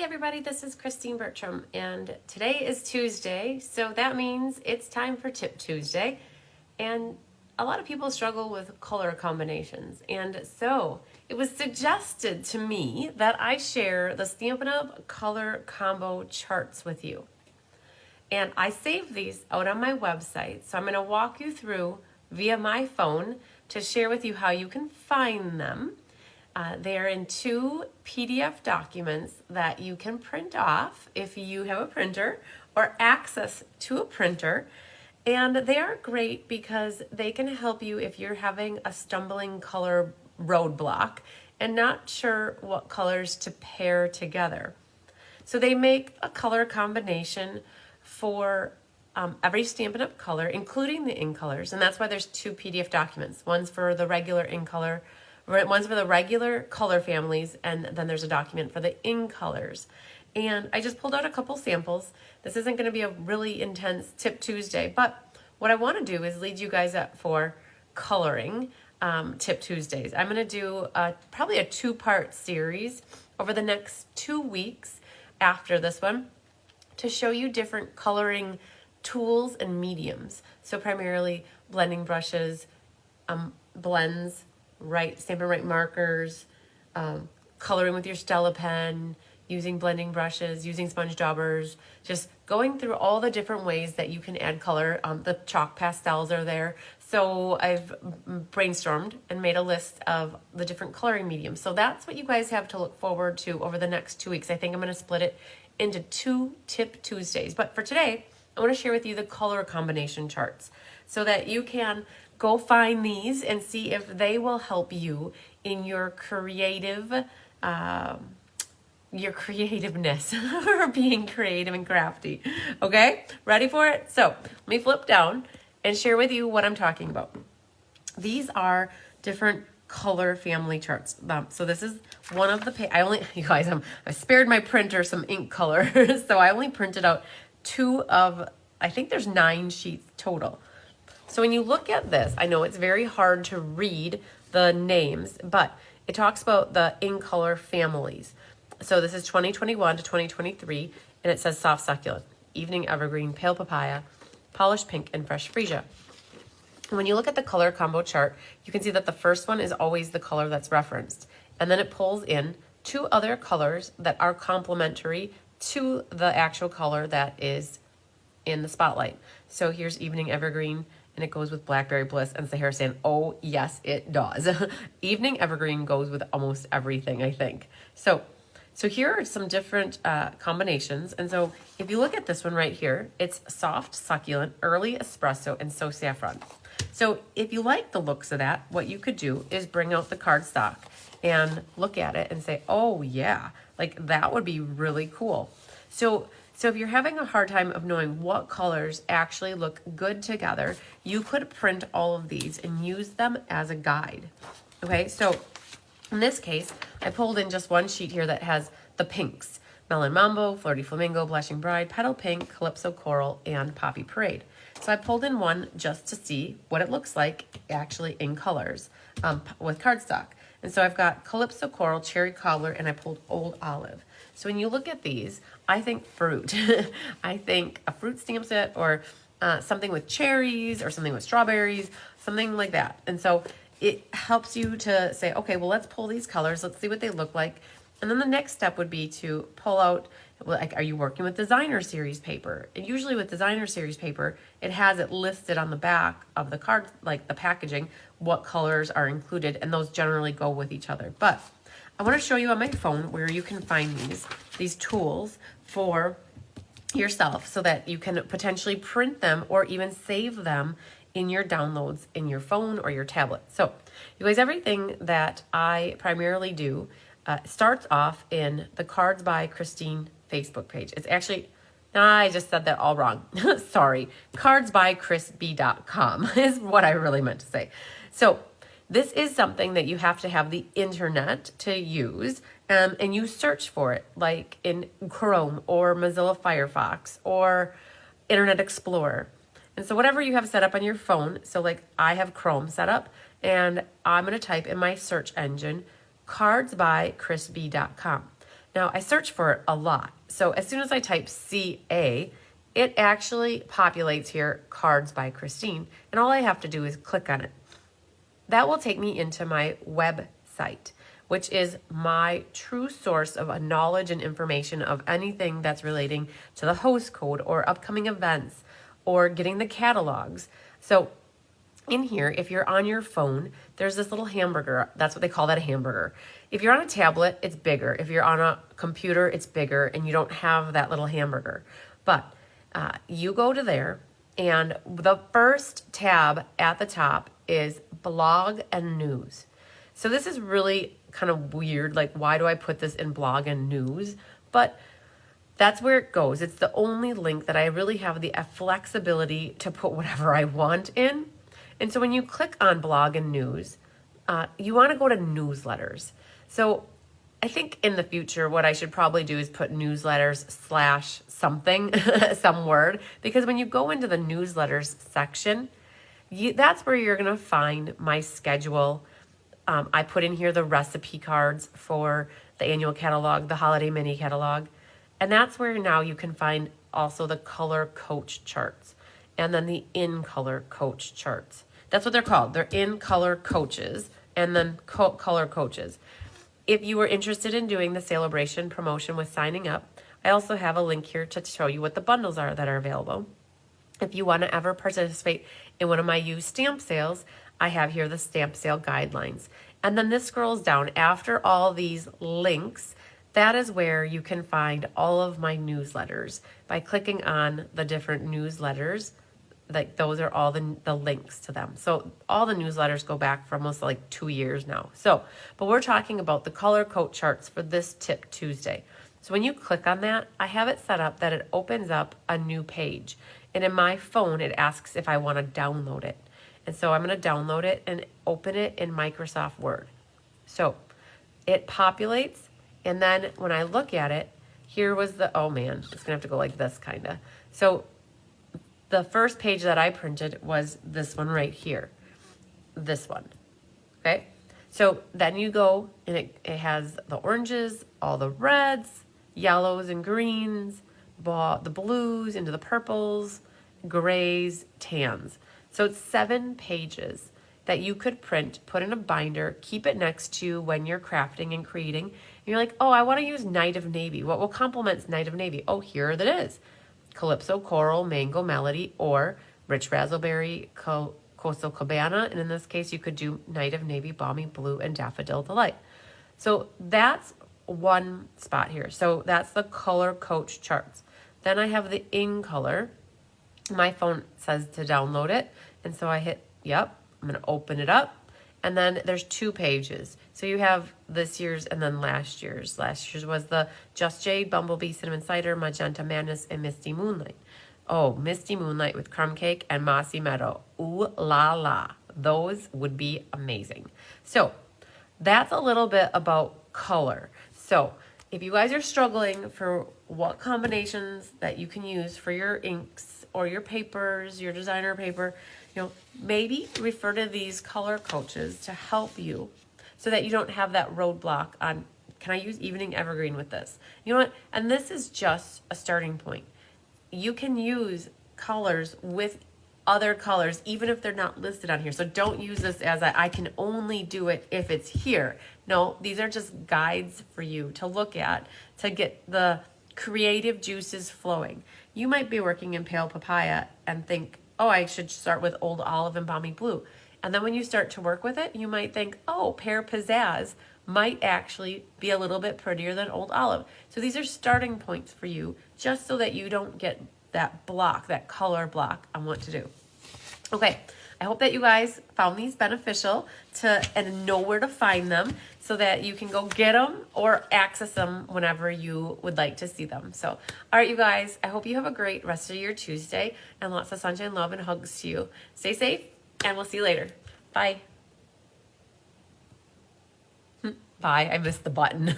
everybody, this is Christine Bertram, and today is Tuesday, so that means it's time for Tip Tuesday. And a lot of people struggle with color combinations, and so it was suggested to me that I share the Stampin' Up! Color combo charts with you. And I saved these out on my website, so I'm going to walk you through via my phone to share with you how you can find them. They are in 2 PDF documents that you can print off if you have a printer or access to a printer. And they are great because they can help you if you're having a stumbling color roadblock and not sure what colors to pair together. So they make a color combination for every Stampin' Up! Color, including the in colors. And that's why there's 2 PDF documents. One's for the regular in color, one's for the regular color families, and then there's a document for the in colors. And I just pulled out a couple samples. This isn't going to be a really intense Tip Tuesday, but what I want to do is lead you guys up for coloring Tip Tuesdays. I'm going to do probably a 2-part series over the next 2 weeks after this one to show you different coloring tools and mediums. So primarily blending brushes, blends, Stampin' Right markers, coloring with your Stella pen, using blending brushes, using sponge daubers, just going through all the different ways that you can add color. The chalk pastels are there. So I've brainstormed and made a list of the different coloring mediums. So that's what you guys have to look forward to over the next 2 weeks. I think I'm going to split it into 2 Tip Tuesdays. But for today, I want to share with you the color combination charts so that you can go find these and see if they will help you in your creativeness or being creative and crafty. Okay, ready for it? So let me flip down and share with you what I'm talking about. These are different color family charts. So this is one of the you guys, I spared my printer some ink color, so I only printed out 2 of, I think there's 9 sheets total. So when you look at this, I know it's very hard to read the names, but it talks about the in color families. So this is 2021 to 2023, and it says soft succulent, evening evergreen, pale papaya, polished pink, and fresh freesia. And when you look at the color combo chart, you can see that the first one is always the color that's referenced. And then it pulls in 2 other colors that are complementary to the actual color that is in the spotlight. So here's evening evergreen, and it goes with Blackberry Bliss, and Sahara saying, oh yes, it does. Evening evergreen goes with almost everything, I think. So here are some different combinations. And so if you look at this one right here, it's soft succulent, early espresso, and so saffron. So if you like the looks of that, what you could do is bring out the cardstock and look at it and say, oh yeah, like that would be really cool. So if you're having a hard time of knowing what colors actually look good together, you could print all of these and use them as a guide. Okay, so in this case, I pulled in just one sheet here that has the pinks: Melon Mambo, Flirty Flamingo, Blushing Bride, Petal Pink, Calypso Coral, and Poppy Parade. So I pulled in one just to see what it looks like actually in colors with cardstock. And so I've got Calypso Coral, Cherry Cobbler, and I pulled Old Olive. So when you look at these, I think fruit. I think a fruit stamp set, or something with cherries, or something with strawberries, something like that. And so it helps you to say, okay, well, let's pull these colors. Let's see what they look like. And then the next step would be to pull out, like, are you working with designer series paper? And usually with designer series paper, it has it listed on the back of the card, like the packaging, what colors are included, and those generally go with each other. But I want to show you on my phone where you can find these tools for yourself so that you can potentially print them or even save them in your downloads in your phone or your tablet. So you guys, everything that I primarily do starts off in the Cards by Christine Facebook page. It's actually, I just said that all wrong. Sorry. cardsbychrisb.com is what I really meant to say. So this is something that you have to have the internet to use, and you search for it, like in Chrome or Mozilla Firefox or Internet Explorer. And so whatever you have set up on your phone, so like I have Chrome set up, and I'm going to type in my search engine cardsbychrisb.com. Now, I search for it a lot. So as soon as I type CA, it actually populates here, Cards by Christine, and all I have to do is click on it. That will take me into my website, which is my true source of knowledge and information of anything that's relating to the host code or upcoming events or getting the catalogs. So in here, if you're on your phone, there's this little hamburger. That's what they call that, a hamburger. If you're on a tablet, it's bigger. If you're on a computer, it's bigger, and you don't have that little hamburger. But you go to there, and the first tab at the top is blog and news. So this is really kind of weird. Like, why do I put this in blog and news? But that's where it goes. It's the only link that I really have the flexibility to put whatever I want in. And so when you click on blog and news, you want to go to newsletters. So I think in the future, what I should probably do is put newsletters / something, some word, because when you go into the newsletters section, that's where you're going to find my schedule. I put in here the recipe cards for the annual catalog, the holiday mini catalog, and that's where now you can find also the color coach charts and then the in color coach charts. That's what they're called. They're in color coaches and then color coaches. If you were interested in doing the sale-a-bration promotion with signing up, I also have a link here to show you what the bundles are that are available. If you want to ever participate in one of my used stamp sales, I have here the stamp sale guidelines. And then this scrolls down. After all these links, that is where you can find all of my newsletters. By clicking on the different newsletters, like those are all the links to them. So all the newsletters go back for almost like 2 years now. So, but we're talking about the color code charts for this Tip Tuesday. So when you click on that, I have it set up that it opens up a new page. And in my phone, it asks if I want to download it. And so I'm going to download it and open it in Microsoft Word. So it populates. And then when I look at it, here was the, oh man, it's going to have to go like this kind of. So the first page that I printed was this one right here. This one. Okay. So then you go and it has the oranges, all the reds, yellows and greens, the blues into the purples, grays, tans. So it's 7 pages that you could print, put in a binder, keep it next to you when you're crafting and creating. And you're like, oh, I want to use Night of Navy. What will complement Night of Navy? Oh, here it is. Calypso Coral, Mango Melody, or Rich Razzleberry, Coastal Cabana. And in this case, you could do Night of Navy, Balmy Blue, and Daffodil Delight. So that's one spot here. So that's the color coach charts. Then I have the in color. My phone says to download it. And so I hit, yep, I'm going to open it up. And then there's 2 pages. So you have this year's and then last year's. Last year's was the Just Jade, Bumblebee, Cinnamon Cider, Magenta Madness, and Misty Moonlight. Oh, Misty Moonlight with Crumb Cake and Mossy Meadow. Ooh la la. Those would be amazing. So that's a little bit about color. So if you guys are struggling for what combinations that you can use for your inks or your papers, your designer paper, you know, maybe refer to these color coaches to help you so that you don't have that roadblock on, can I use Evening Evergreen with this? You know what? And this is just a starting point. You can use colors with other colors, even if they're not listed on here. So don't use this as I can only do it if it's here. No, these are just guides for you to look at to get the creative juices flowing. You might be working in Pale Papaya and think, oh, I should start with Old Olive and Balmy Blue. And then when you start to work with it, you might think, oh, Pear Pizzazz might actually be a little bit prettier than Old Olive. So these are starting points for you, just so that you don't get that block, that color block on what to do. Okay, I hope that you guys found these beneficial and know where to find them so that you can go get them or access them whenever you would like to see them. So, all right, you guys, I hope you have a great rest of your Tuesday and lots of sunshine, love, and hugs to you. Stay safe, and we'll see you later. Bye. Bye, I missed the button.